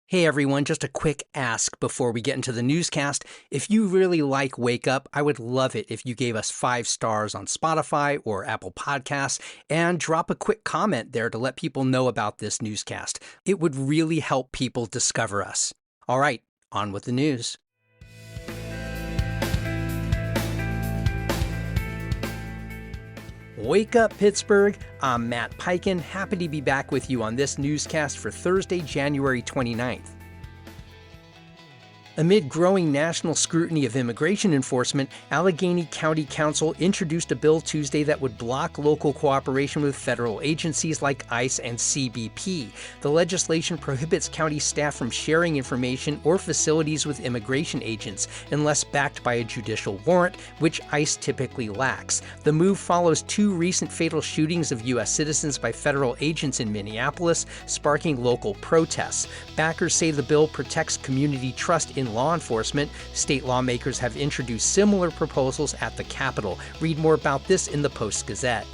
Hey everyone, just a quick ask before we get into the newscast. If you really like Wake Up, I would love it if you gave us 5 stars on Spotify or Apple Podcasts and drop a quick comment there to let people know about this newscast. It would really help people discover us. All right, on with the news. Wake up, Pittsburgh. I'm Matt Peiken, happy to be back with you on this newscast for Thursday, January 29th. Amid growing national scrutiny of immigration enforcement, Allegheny County Council introduced a bill Tuesday that would block local cooperation with federal agencies like ICE and CBP. The legislation prohibits county staff from sharing information or facilities with immigration agents unless backed by a judicial warrant, which ICE typically lacks. The move follows 2 recent fatal shootings of U.S. citizens by federal agents in Minneapolis, sparking local protests. Backers say the bill protects community trust in law enforcement. State lawmakers have introduced similar proposals at the Capitol. Read more about this in the Post-Gazette.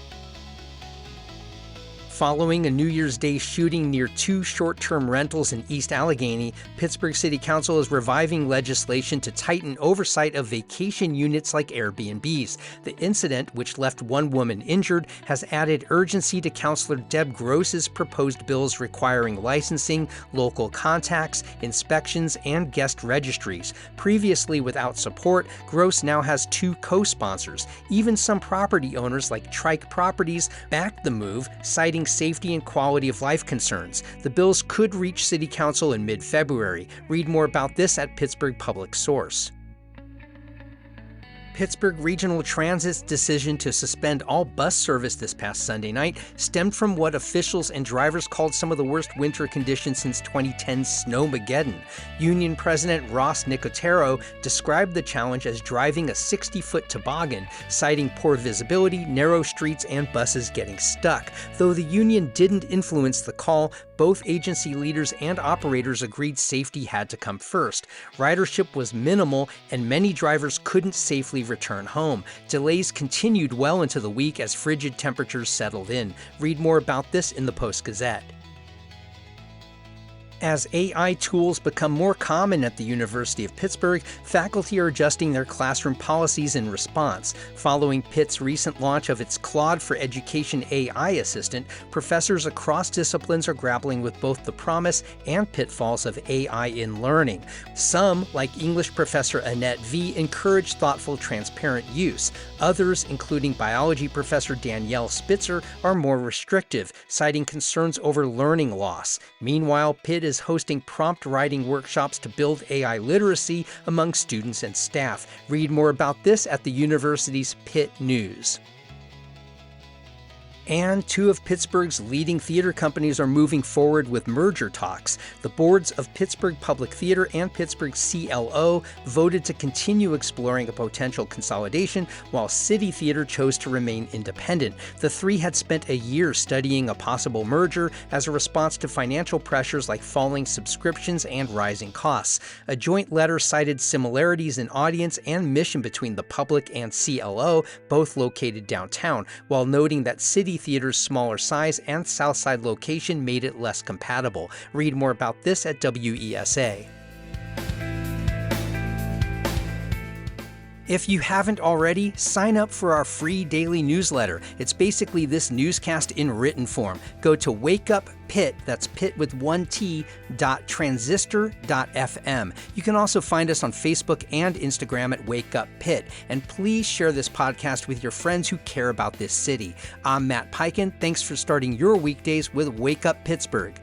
Following a New Year's Day shooting near 2 short-term rentals in East Allegheny, Pittsburgh City Council is reviving legislation to tighten oversight of vacation units like Airbnbs. The incident, which left 1 woman injured, has added urgency to Councilor Deb Gross's proposed bills requiring licensing, local contacts, inspections, and guest registries. Previously without support, Gross now has 2 co-sponsors. Even some property owners like Trike Properties backed the move, citing safety and quality of life concerns. The bills could reach City Council in mid-February. Read more about this at Pittsburgh Public Source. Pittsburgh Regional Transit's decision to suspend all bus service this past Sunday night stemmed from what officials and drivers called some of the worst winter conditions since 2010's Snowmageddon. Union President Ross Nicotero described the challenge as driving a 60-foot toboggan, citing poor visibility, narrow streets, and buses getting stuck. Though the union didn't influence the call, both agency leaders and operators agreed safety had to come first. Ridership was minimal, and many drivers couldn't safely return home. Delays continued well into the week as frigid temperatures settled in. Read more about this in the Post-Gazette. As AI tools become more common at the University of Pittsburgh, faculty are adjusting their classroom policies in response. Following Pitt's recent launch of its Claude for Education AI assistant, professors across disciplines are grappling with both the promise and pitfalls of AI in learning. Some, like English professor Annette V., encourage thoughtful, transparent use. Others, including biology professor Danielle Spitzer, are more restrictive, citing concerns over learning loss. Meanwhile, Pitt is hosting prompt writing workshops to build AI literacy among students and staff. Read more about this at the university's Pitt News. And 2 of Pittsburgh's leading theater companies are moving forward with merger talks. The boards of Pittsburgh Public Theater and Pittsburgh CLO voted to continue exploring a potential consolidation, while City Theater chose to remain independent. The 3 had spent a year studying a possible merger as a response to financial pressures like falling subscriptions and rising costs. A joint letter cited similarities in audience and mission between the public and CLO, both located downtown, while noting that City Theater's smaller size and Southside location made it less compatible. Read more about this at WESA. If you haven't already, sign up for our free daily newsletter. It's basically this newscast in written form. Go to WakeUpPitt, that's Pitt with 1 T, .transistor.fm. You can also find us on Facebook and Instagram at WakeUpPitt. And please share this podcast with your friends who care about this city. I'm Matt Peiken. Thanks for starting your weekdays with Wake Up Pittsburgh.